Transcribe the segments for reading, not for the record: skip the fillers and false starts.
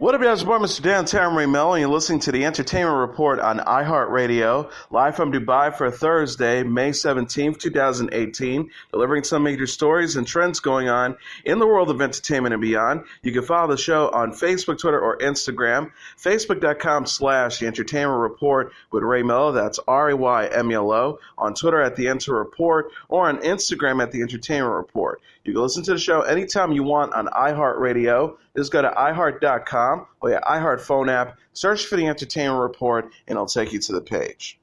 What up, guys? Mr. Dan Terry Melo, and you're listening to the Entertainment Report on iHeartRadio, live from Dubai for Thursday, May 17th, 2018, delivering some major stories and trends going on in the world of entertainment and beyond. You can follow the show on Facebook, Twitter, or Instagram, facebook.com/The Entertainment Report with Ray Melo, that's RAYMELO, on Twitter at The Enter Report, or on Instagram at The Entertainment Report. You can listen to the show anytime you want on iHeartRadio. Just go to iHeart.com or your iHeart phone app, search for the Entertainment Report, and it'll take you to the page.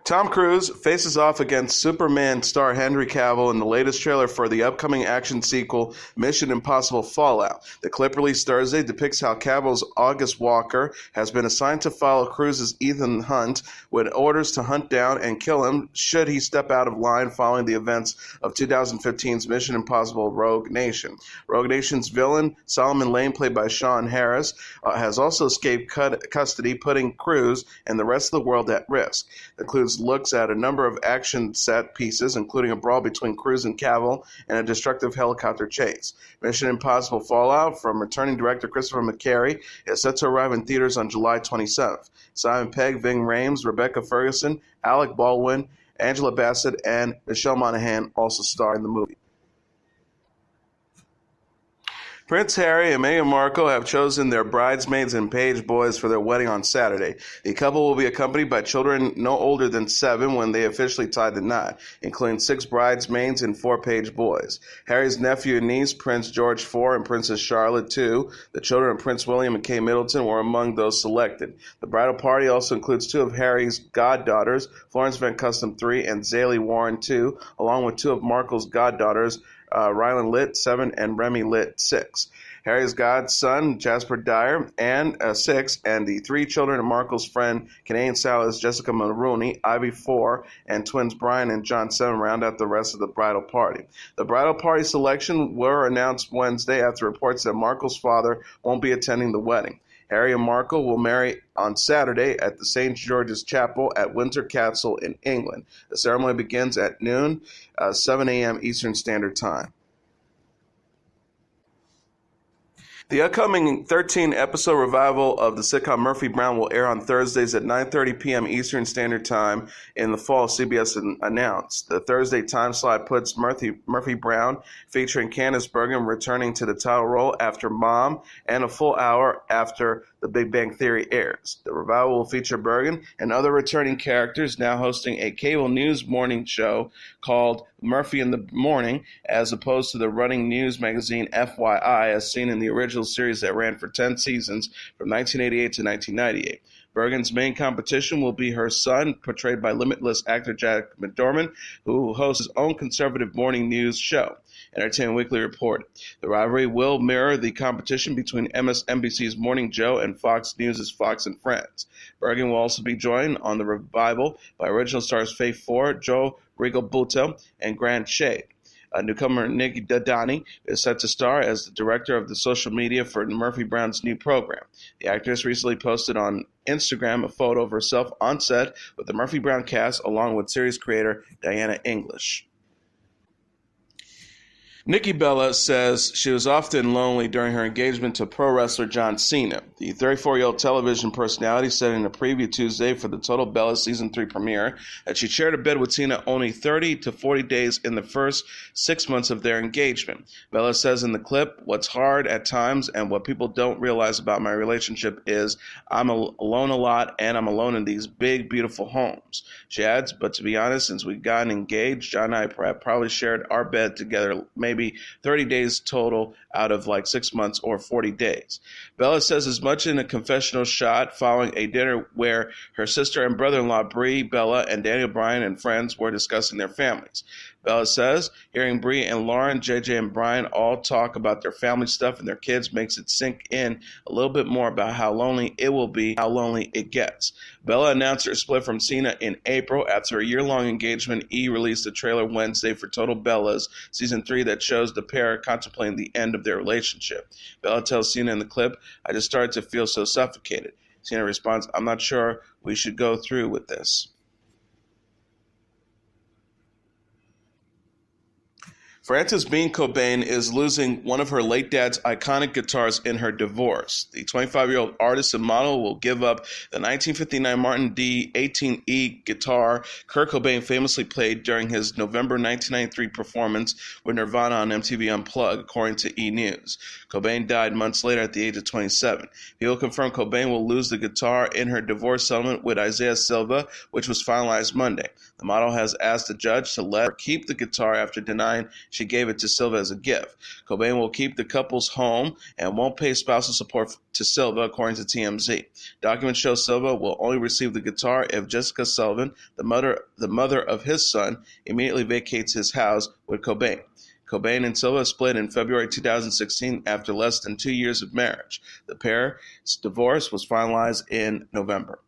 Tom Cruise faces off against Superman star Henry Cavill in the latest trailer for the upcoming action sequel, Mission Impossible Fallout. The clip released Thursday depicts how Cavill's August Walker has been assigned to follow Cruise's Ethan Hunt with orders to hunt down and kill him should he step out of line following the events of 2015's Mission Impossible Rogue Nation. Rogue Nation's villain, Solomon Lane, played by Sean Harris, has also escaped custody, putting Cruise and the rest of the world at risk. It includes looks at a number of action set pieces, including a brawl between Cruise and Cavill and a destructive helicopter chase. Mission Impossible Fallout, from returning director Christopher McQuarrie, is set to arrive in theaters on July 27th. Simon Pegg, Ving Rhames, Rebecca Ferguson, Alec Baldwin, Angela Bassett, and Michelle Monaghan also star in the movie. Prince Harry and Meghan Markle have chosen their bridesmaids and page boys for their wedding on Saturday. The couple will be accompanied by children no older than 7 when they officially tie the knot, including 6 bridesmaids and 4 page boys. Harry's nephew and niece, Prince George IV and Princess Charlotte II, the children of Prince William and Kate Middleton, were among those selected. The bridal party also includes 2 of Harry's goddaughters, Florence Van Custom III and Zaley Warren II, along with 2 of Markle's goddaughters, Rylan Litt, 7, and Remy Litt, 6. Harry's godson, Jasper Dyer, and 6, and the 3 children of Markle's friend, Canadian stylist Jessica Mulroney, Ivy 4, and twins Brian and John 7 round out the rest of the bridal party. The bridal party selection were announced Wednesday after reports that Markle's father won't be attending the wedding. Harry and Markle will marry on Saturday at the St. George's Chapel at Windsor Castle in England. The ceremony begins at noon, 7 a.m. Eastern Standard Time. The upcoming 13-episode revival of the sitcom Murphy Brown will air on Thursdays at 9:30 p.m. Eastern Standard Time in the fall, CBS announced. The Thursday time slot puts Murphy Brown, featuring Candice Bergen, returning to the title role after Mom and a full hour after The Big Bang Theory airs. The revival will feature Bergen and other returning characters, now hosting a cable news morning show called Murphy in the Morning, as opposed to the running news magazine FYI, as seen in the original series that ran for 10 seasons from 1988 to 1998. Bergen's main competition will be her son, portrayed by Limitless actor Jack McDormand, who hosts his own conservative morning news show. Entertainment Weekly reported. The rivalry will mirror the competition between MSNBC's Morning Joe and Fox News' Fox and Friends. Bergen will also be joined on the revival by original stars Faith Ford, Joe Rigobuto, and Grant Shade. Newcomer Nikki Bella is set to star as the director of the social media for Murphy Brown's new program. The actress recently posted on Instagram a photo of herself on set with the Murphy Brown cast, along with series creator Diana English. Nikki Bella says she was often lonely during her engagement to pro wrestler John Cena. The 34-year-old television personality said in a preview Tuesday for the Total Bella Season 3 premiere that she shared a bed with Cena only 30 to 40 days in the first 6 months of their engagement. Bella says in the clip, "What's hard at times and what people don't realize about my relationship is I'm alone a lot and I'm alone in these big, beautiful homes." She adds, "But to be honest, since we got engaged, John and I probably shared our bed together maybe 30 days total out of like 6 months or 40 days. Bella says as much in a confessional shot following a dinner where her sister and brother-in-law Brie, Bella, and Daniel Bryan and friends were discussing their families. Bella says, hearing Brie and Lauren, JJ, and Brian all talk about their family stuff and their kids makes it sink in a little bit more about how lonely it will be, how lonely it gets. Bella announced her split from Cena in April. After a year-long engagement, E! Released a trailer Wednesday for Total Bellas Season 3 that shows the pair contemplating the end of their relationship. Bella tells Cena in the clip, "I just started to feel so suffocated." Cena responds, "I'm not sure we should go through with this." Frances Bean Cobain is losing one of her late dad's iconic guitars in her divorce. The 25-year-old artist and model will give up the 1959 Martin D18E guitar Kurt Cobain famously played during his November 1993 performance with Nirvana on MTV Unplugged, according to E! News. Cobain died months later at the age of 27. People confirm Cobain will lose the guitar in her divorce settlement with Isaiah Silva, which was finalized Monday. The model has asked the judge to let her keep the guitar after denying she gave it to Silva as a gift. Cobain will keep the couple's home and won't pay spousal support to Silva, according to TMZ. Documents show Silva will only receive the guitar if Jessica Sullivan, the mother of his son, immediately vacates his house with Cobain. Cobain and Silva split in February 2016 after less than 2 years of marriage. The pair's divorce was finalized in November.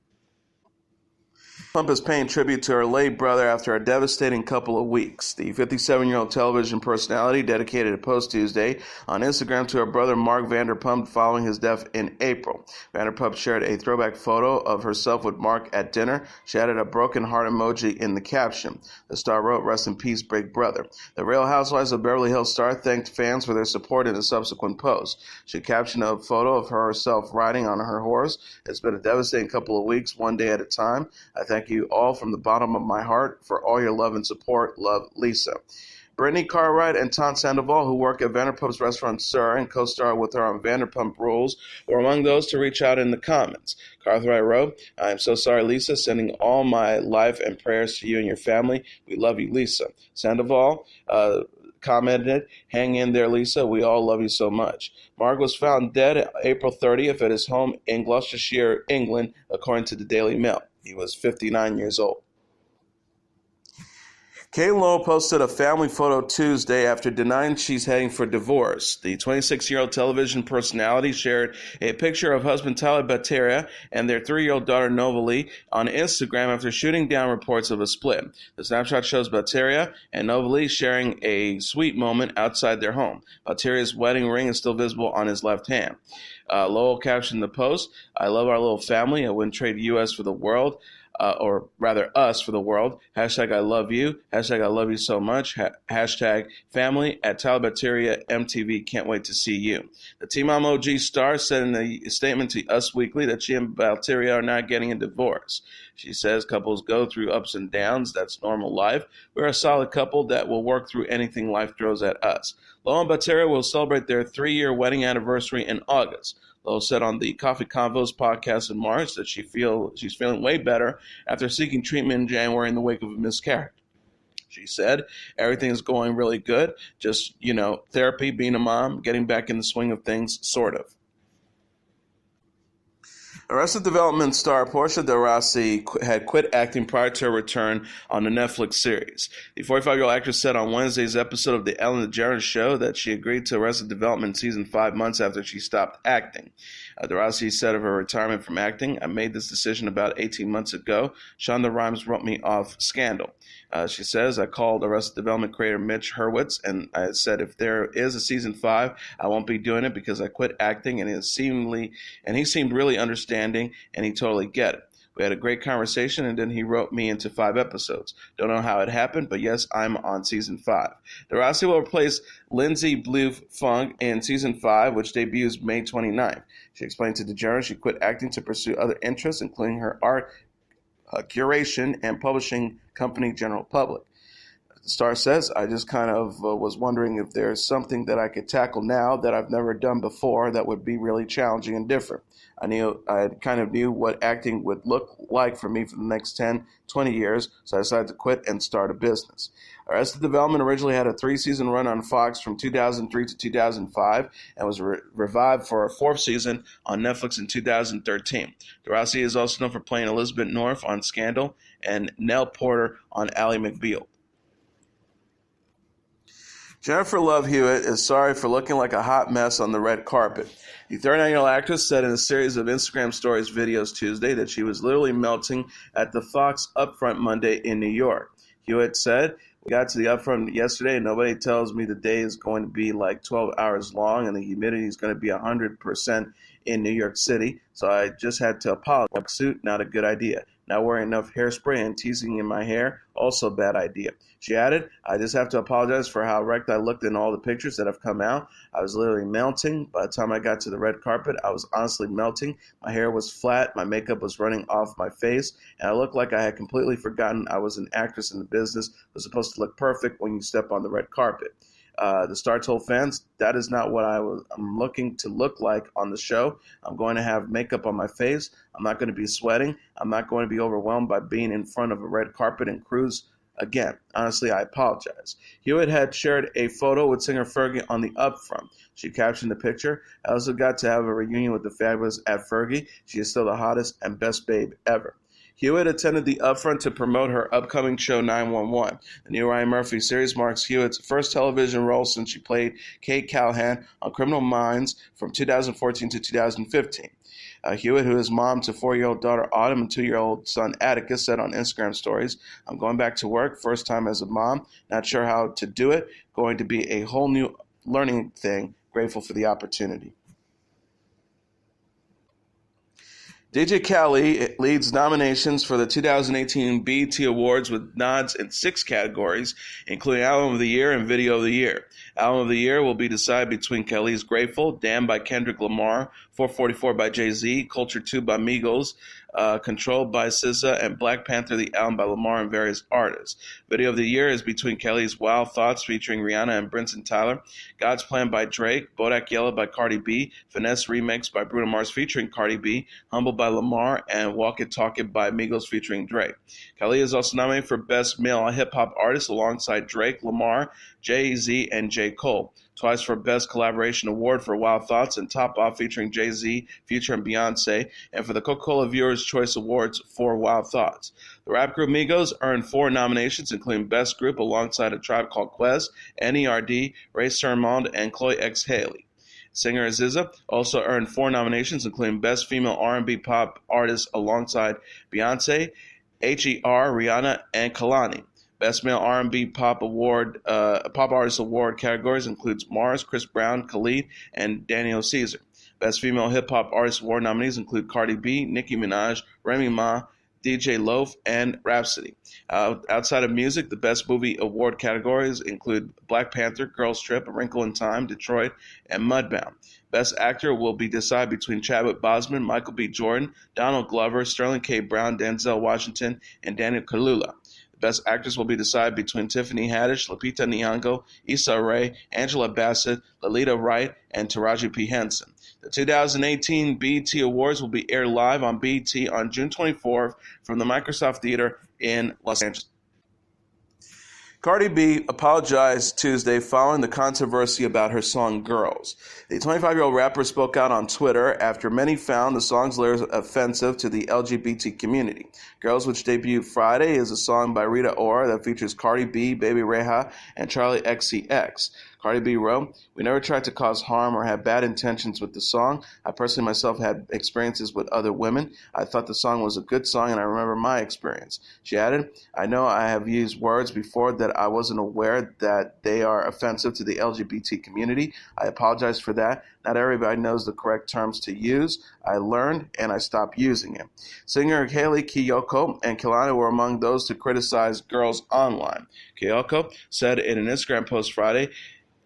Vanderpump is paying tribute to her late brother after a devastating couple of weeks. The 57-year-old television personality dedicated a post Tuesday on Instagram to her brother Mark Vanderpump following his death in April. Vanderpump shared a throwback photo of herself with Mark at dinner. She added a broken heart emoji in the caption. The star wrote, "Rest in peace, big brother." The Real Housewives of Beverly Hills star thanked fans for their support in a subsequent post. She captioned a photo of herself riding on her horse. "It's been a devastating couple of weeks, one day at a time. I thank you all from the bottom of my heart for all your love and support. Love, Lisa." Brittany Cartwright and Tom Sandoval, who work at Vanderpump's restaurant Sir and co-star with her on Vanderpump Rules, were among those to reach out in the comments. Cartwright wrote, "I am so sorry, Lisa. Sending all my life and prayers to you and your family. We love you, Lisa." Sandoval commented, "Hang in there, Lisa. We all love you so much." Mark was found dead April 30th at his home in Gloucestershire, England, according to the Daily Mail. He was 59 years old. Catelynn Lowell posted a family photo Tuesday after denying she's heading for divorce. The 26-year-old television personality shared a picture of husband Tyler Bateria and their 3-year-old daughter Novalee on Instagram after shooting down reports of a split. The snapshot shows Bateria and Novalee sharing a sweet moment outside their home. Bateria's wedding ring is still visible on his left hand. Lowell captioned the post, "I love our little family. I wouldn't trade US for the world. Or rather us for the world. Hashtag I love you. Hashtag I love you so much. Hashtag family at Tyler Bateria MTV. Can't wait to see you." The Team Mom OG star said in a statement to Us Weekly that she and Bateria are not getting a divorce. She says couples go through ups and downs. That's normal life. We're a solid couple that will work through anything life throws at us. Lowell and Bateria will celebrate their 3-year wedding anniversary in August. Lowell said on the Coffee Convos podcast in March that she's feeling way better after seeking treatment in January in the wake of a miscarriage. She said, "Everything is going really good. Just, therapy, being a mom, getting back in the swing of things, sort of." Arrested Development star Portia de Rossi had quit acting prior to her return on the Netflix series. The 45-year-old actress said on Wednesday's episode of The Ellen DeGeneres Show that she agreed to Arrested Development season 5 months after she stopped acting. De Rossi said of her retirement from acting, "I made this decision about 18 months ago. Shonda Rhimes wrote me off Scandal." She says, "I called Arrested Development creator Mitch Hurwitz and I said if there is a season 5, I won't be doing it because I quit acting, and he seemed really understanding and he totally get it. We had a great conversation, and then he wrote me into 5 episodes. Don't know how it happened, but yes, I'm on season 5. De Rossi will replace Lindsay Blue-Funk in season 5, which debuts May 29th. She explained to DeGeneres she quit acting to pursue other interests, including her art curation and publishing company General Public. The star says, "I just kind of was wondering if there's something that I could tackle now that I've never done before that would be really challenging and different. I kind of knew what acting would look like for me for the next 10, 20 years, so I decided to quit and start a business." Arrested Development originally had a 3-season run on Fox from 2003 to 2005 and was revived for a 4th season on Netflix in 2013. De Rossi is also known for playing Elizabeth North on Scandal and Nell Porter on Ally McBeal. Jennifer Love Hewitt is sorry for looking like a hot mess on the red carpet. The 39-year-old actress said in a series of Instagram stories videos Tuesday that she was literally melting at the Fox Upfront Monday in New York. Hewitt said, "We got to the Upfront yesterday and nobody tells me the day is going to be like 12 hours long and the humidity is going to be 100% in New York City, so I just had to apologize. Suit, not a good idea. not wearing enough hairspray and teasing in my hair, also a bad idea. She added, I just have to apologize for how wrecked I looked in all the pictures that have come out. I was literally melting. By the time I got to the red carpet, I was honestly melting. My hair was flat, my makeup was running off my face, and I looked like I had completely forgotten I was an actress in the business who was supposed to look perfect when you step on the red carpet. The star told fans, that is not what I'm looking to look like on the show. I'm going to have makeup on my face. I'm not going to be sweating. I'm not going to be overwhelmed by being in front of a red carpet and crews. Again, honestly, I apologize. Hewitt had shared a photo with singer Fergie on the upfront. She captioned the picture, I also got to have a reunion with the fabulous at Fergie. She is still the hottest and best babe ever. Hewitt attended the upfront to promote her upcoming show 911. The new Ryan Murphy series marks Hewitt's first television role since she played Kate Callahan on Criminal Minds from 2014 to 2015. Hewitt, who is mom to 4-year-old daughter Autumn and 2-year-old son Atticus, said on Instagram stories, I'm going back to work, first time as a mom, not sure how to do it, going to be a whole new learning thing, grateful for the opportunity. DJ Khaled leads nominations for the 2018 BET Awards with nods in 6 categories, including Album of the Year and Video of the Year. Album of the Year will be decided between Khaled's Grateful, Damn by Kendrick Lamar, 444 by Jay-Z, Culture 2 by Migos, Controlled by SZA, and Black Panther, the album by Lamar and various artists. Video of the Year is between Khaled's Wild Thoughts featuring Rihanna and Bryson Tiller, God's Plan by Drake, Bodak Yellow by Cardi B, Finesse Remix by Bruno Mars featuring Cardi B, Humble by Lamar, and Walk It Talk It by Migos featuring Drake. Khaled is also nominated for Best Male Hip-Hop Artist alongside Drake, Lamar, Jay-Z, and J. Cole. Twice for Best Collaboration Award for Wild Thoughts and Top Off featuring Jay-Z, Future, and Beyonce, and for the Coca-Cola Viewers' Choice Awards for Wild Thoughts. The rap group Migos earned 4 nominations, including Best Group alongside A Tribe Called Quest, N.E.R.D., Ray Sermond, and Chloe X. Haley. Singer SZA also earned 4 nominations, including Best Female R&B Pop Artist alongside Beyonce, H.E.R., Rihanna, and Kalani. Best Male R&B Pop Artist Award categories includes Mars, Chris Brown, Khalid, and Daniel Caesar. Best Female Hip Hop Artist Award nominees include Cardi B, Nicki Minaj, Remy Ma, DJ Loaf, and Rhapsody. Outside of music, the Best Movie Award categories include Black Panther, Girls Trip, A Wrinkle in Time, Detroit, and Mudbound. Best Actor will be decided between Chadwick Boseman, Michael B. Jordan, Donald Glover, Sterling K. Brown, Denzel Washington, and Daniel Kaluuya. Best Actress will be decided between Tiffany Haddish, Lupita Nyong'o, Issa Rae, Angela Bassett, Lolita Wright, and Taraji P. Henson. The 2018 BET Awards will be aired live on BET on June 24th from the Microsoft Theater in Los Angeles. Cardi B apologized Tuesday following the controversy about her song Girls. The 25-year-old rapper spoke out on Twitter after many found the song's lyrics offensive to the LGBT community. Girls, which debuted Friday, is a song by Rita Ora that features Cardi B, Baby Reha, and Charlie XCX. Cardi B wrote, "We never tried to cause harm or have bad intentions with the song. I personally myself had experiences with other women. I thought the song was a good song and I remember my experience." She added, "I know I have used words before that I wasn't aware that they are offensive to the LGBT community. I apologize for that. Not everybody knows the correct terms to use. I learned and I stopped using it." Singer Haley Kiyoko and Kehlani were among those to criticize Girls online. Kiyoko said in an Instagram post Friday,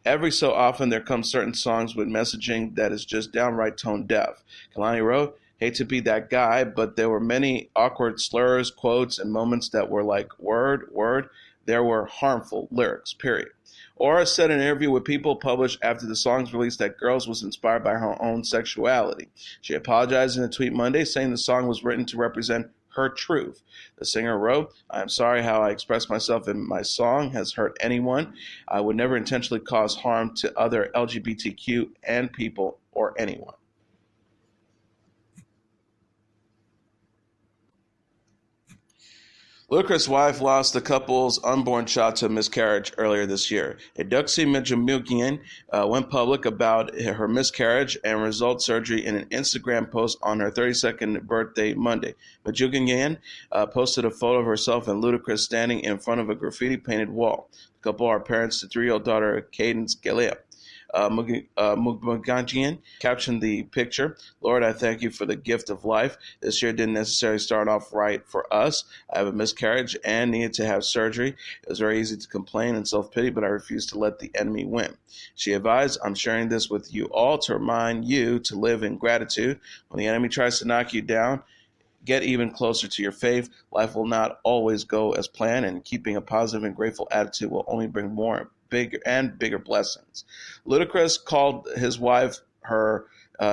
"Every so often there comes certain songs with messaging that is just downright tone deaf." Kehlani wrote, "Hate to be that guy, but there were many awkward slurs, quotes, and moments that were like, word, word. There were harmful lyrics, period." Ora said in an interview with People published after the song's release that Girls was inspired by her own sexuality. She apologized in a tweet Monday, saying the song was written to represent her truth. The singer wrote, "I am sorry how I expressed myself in my song has hurt anyone. I would never intentionally cause harm to other LGBTQ and people or anyone." Ludacris' wife lost the couple's unborn child to a miscarriage earlier this year. Eduksi Majumian went public about her miscarriage and result surgery in an Instagram post on her 32nd birthday Monday. Majumian posted a photo of herself and Ludacris standing in front of a graffiti-painted wall. The couple are parents to 3-year-old daughter Cadence Galea. Mugajian captioned the picture, "Lord, I thank you for the gift of life. This year didn't necessarily start off right for us. I have a miscarriage and needed to have surgery. It was very easy to complain and self-pity, but I refuse to let the enemy win." She advised, "I'm sharing this with you all to remind you to live in gratitude. When the enemy tries to knock you down, get even closer to your faith. Life will not always go as planned, and keeping a positive and grateful attitude will only bring more bigger blessings." Ludacris called his wife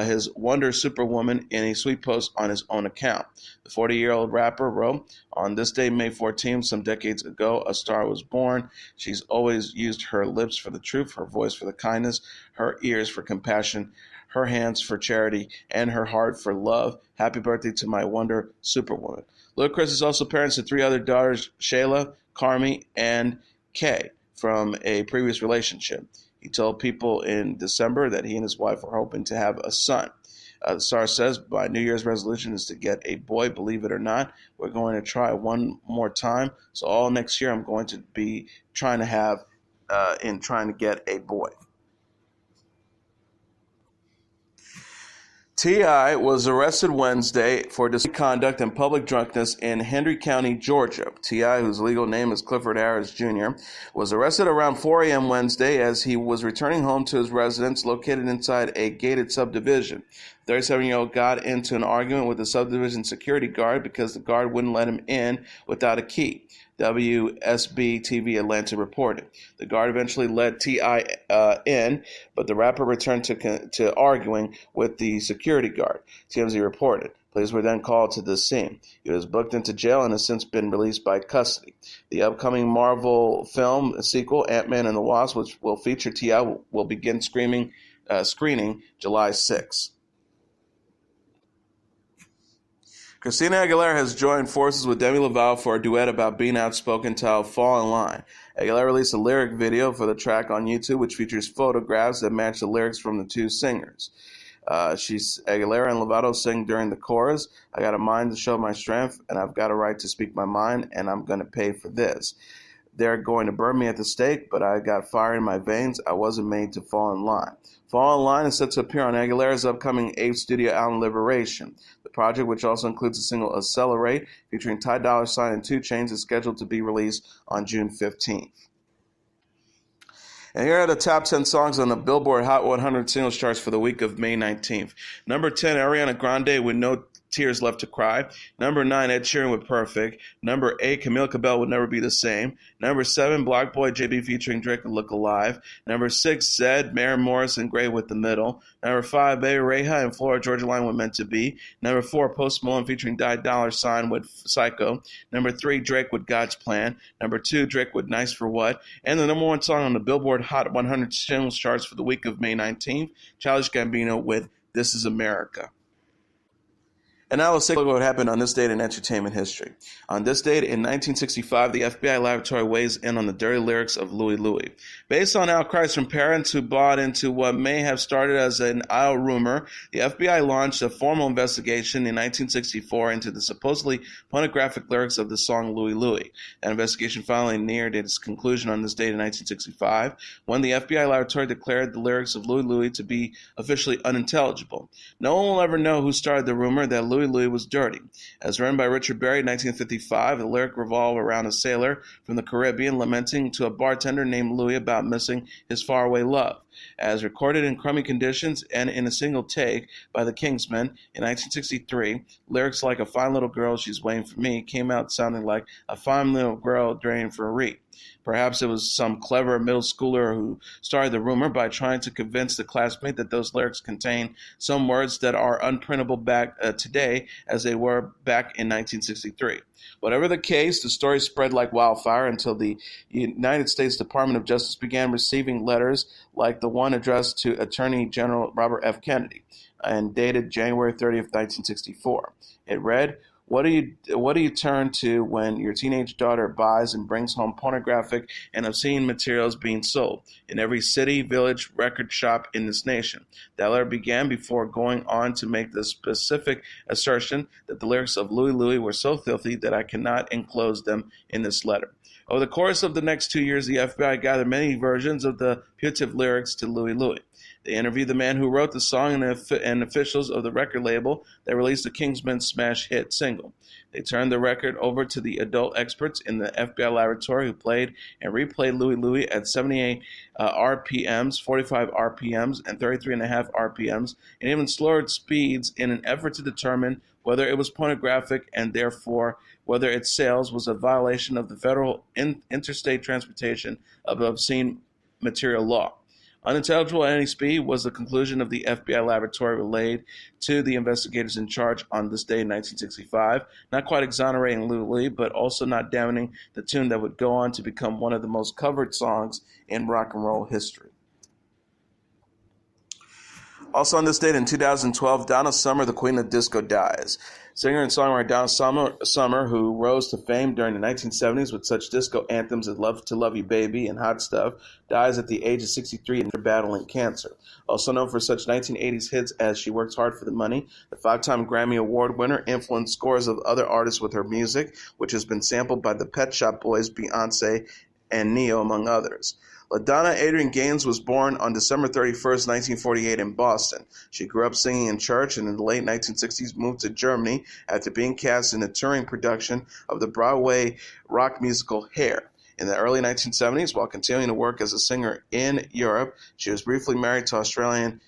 his Wonder Superwoman in a sweet post on his own account. The 40-year-old rapper wrote, "On this day, May 14th, some decades ago, a star was born. She's always used her lips for the truth, her voice for the kindness, her ears for compassion, her hands for charity, and her heart for love. Happy birthday to my Wonder Superwoman." Ludacris is also parents to three other daughters, Shayla, Carmi, and Kay, from a previous relationship. He told People in December that he and his wife are hoping to have a son. The star says, "My New Year's resolution is to get a boy. Believe it or not, we're going to try one more time. So all next year, I'm going to be trying to get a boy." T.I. was arrested Wednesday for disorderly conduct and public drunkenness in Hendry County, Georgia. T.I., whose legal name is Clifford Harris Jr., was arrested around 4 a.m. Wednesday as he was returning home to his residence located inside a gated subdivision. The 37-year-old got into an argument with the subdivision security guard because the guard wouldn't let him in without a key. WSB-TV Atlanta reported. The guard eventually let T.I. in, but the rapper returned to arguing with the security guard. TMZ reported. Police were then called to the scene. He was booked into jail and has since been released by custody. The upcoming Marvel film sequel, Ant-Man and the Wasp, which will feature T.I., will begin screening July 6. Christina Aguilera has joined forces with Demi Lovato for a duet about being outspoken titled "Fall in Line." Aguilera released a lyric video for the track on YouTube, which features photographs that match the lyrics from the two singers. Aguilera and Lovato sing during the chorus, "I got a mind to show my strength, and I've got a right to speak my mind, and I'm going to pay for this. They're going to burn me at the stake, but I got fire in my veins. I wasn't made to fall in line." Fall in Line is set to appear on Aguilera's upcoming 8th studio album, Liberation. The project, which also includes the single Accelerate, featuring Ty Dolla $ign and 2 Chainz, is scheduled to be released on June 15th. And here are the top 10 songs on the Billboard Hot 100 singles charts for the week of May 19th. Number 10, Ariana Grande with No Tears Left to Cry. Number 9, Ed Sheeran with Perfect. Number 8, Camila Cabello Would Never Be the Same. Number 7, Block Boy JB featuring Drake with Look Alive. Number 6, Zedd, Maren Morris, and Gray with The Middle. Number 5, Baby Rayha and Florida Georgia Line with Meant to Be. Number 4, Post Malone featuring Ty Dolla $ign with Psycho. Number 3, Drake with God's Plan. Number 2, Drake with Nice for What. And the number 1 song on the Billboard Hot 100 singles charts for the week of May 19th, Childish Gambino with This Is America. And now let's take a look at what happened on this date in entertainment history. On this date in 1965, the FBI laboratory weighs in on the dirty lyrics of Louie Louie. Based on outcries from parents who bought into what may have started as an idle rumor, the FBI launched a formal investigation in 1964 into the supposedly pornographic lyrics of the song Louie Louie. That investigation finally neared its conclusion on this date in 1965, when the FBI laboratory declared the lyrics of Louie Louie to be officially unintelligible. No one will ever know who started the rumor that Louie Louie was dirty. As written by Richard Berry in 1955, the lyric revolved around a sailor from the Caribbean lamenting to a bartender named Louie about missing his faraway love. As recorded in crummy conditions and in a single take by the Kingsmen in 1963, lyrics like "A fine little girl, she's waiting for me" came out sounding like "a fine little girl draining for a reed." Perhaps it was some clever middle schooler who started the rumor by trying to convince the classmate that those lyrics contain some words that are unprintable back today as they were back in 1963. Whatever the case, the story spread like wildfire until the United States Department of Justice began receiving letters like the one addressed to Attorney General Robert F. Kennedy and dated January 30th, 1964. It read, What do you turn to when your teenage daughter buys and brings home pornographic and obscene materials being sold in every city, village, record shop in this nation? That letter began before going on to make the specific assertion that the lyrics of Louie Louie were so filthy that I cannot enclose them in this letter. Over the course of the next 2 years, the FBI gathered many versions of the putative lyrics to Louie Louie. They interviewed the man who wrote the song and officials of the record label that released the Kingsman smash hit single. They turned the record over to the adult experts in the FBI laboratory who played and replayed Louie Louie at 78 RPMs, 45 RPMs, and 33.5 RPMs, and even slower speeds in an effort to determine whether it was pornographic and therefore whether its sales was a violation of the federal interstate transportation of obscene material law. Unintelligible at any speed was the conclusion of the FBI laboratory relayed to the investigators in charge on this day in 1965, not quite exonerating Louie, but also not damning the tune that would go on to become one of the most covered songs in rock and roll history. Also on this date in 2012, Donna Summer, the queen of disco, dies. Singer and songwriter Donna Summer, who rose to fame during the 1970s with such disco anthems as Love to Love You Baby and Hot Stuff, dies at the age of 63 after battling cancer. Also known for such 1980s hits as She Works Hard for the Money, the 5-time Grammy Award winner influenced scores of other artists with her music, which has been sampled by the Pet Shop Boys, Beyonce, and Ne-Yo, among others. LaDonna Adrienne Gaines was born on December 31st, 1948 in Boston. She grew up singing in church and in the late 1960s moved to Germany after being cast in a touring production of the Broadway rock musical Hair. In the early 1970s, while continuing to work as a singer in Europe, she was briefly married to Austrian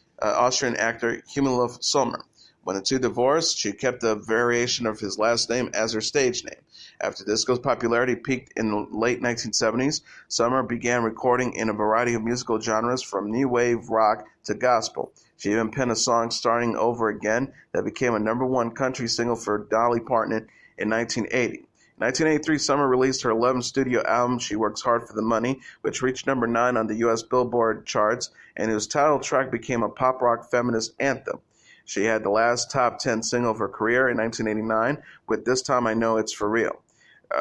actor Humilov Sommer. When the two divorced, she kept a variation of his last name as her stage name. After disco's popularity peaked in the late 1970s, Summer began recording in a variety of musical genres from new wave rock to gospel. She even penned a song, Starting Over Again, that became a #1 country single for Dolly Parton in 1980. In 1983, Summer released her 11th studio album, She Works Hard for the Money, which reached #9 on the U.S. Billboard charts, and whose title track became a pop rock feminist anthem. She had the last top 10 single of her career in 1989 with This Time I Know It's For Real.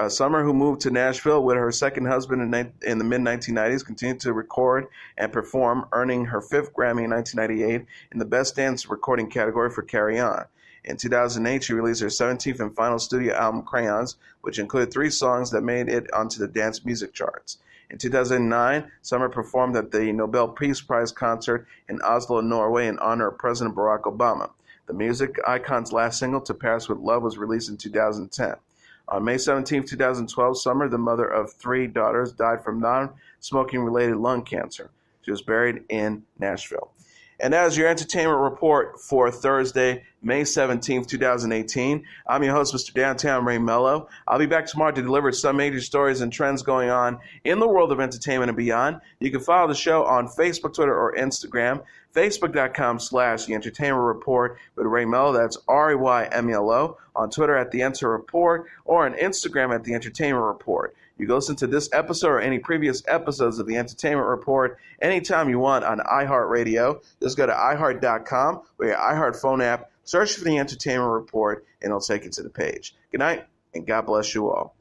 Summer, who moved to Nashville with her second husband in the mid-1990s, continued to record and perform, earning her 5th Grammy in 1998 in the Best Dance Recording category for Carry On. In 2008, she released her 17th and final studio album, Crayons, which included 3 songs that made it onto the dance music charts. In 2009, Summer performed at the Nobel Peace Prize concert in Oslo, Norway, in honor of President Barack Obama. The music icon's last single, To Paris With Love, was released in 2010. On May 17, 2012, Summer, the mother of 3 daughters, died from non-smoking-related lung cancer. She was buried in Nashville. And that is your entertainment report for Thursday, May 17th, 2018. I'm your host, Mr. Downtown Ray Melo. I'll be back tomorrow to deliver some major stories and trends going on in the world of entertainment and beyond. You can follow the show on Facebook, Twitter, or Instagram. Facebook.com/The Entertainment Report with Ray Melo. That's RAYMELO. On Twitter at The Enter Report, or on Instagram at The Entertainment Report. You can listen to this episode or any previous episodes of The Entertainment Report anytime you want on iHeartRadio. Just go to iHeart.com or your iHeart phone app, search for The Entertainment Report, and it'll take you to the page. Good night, and God bless you all.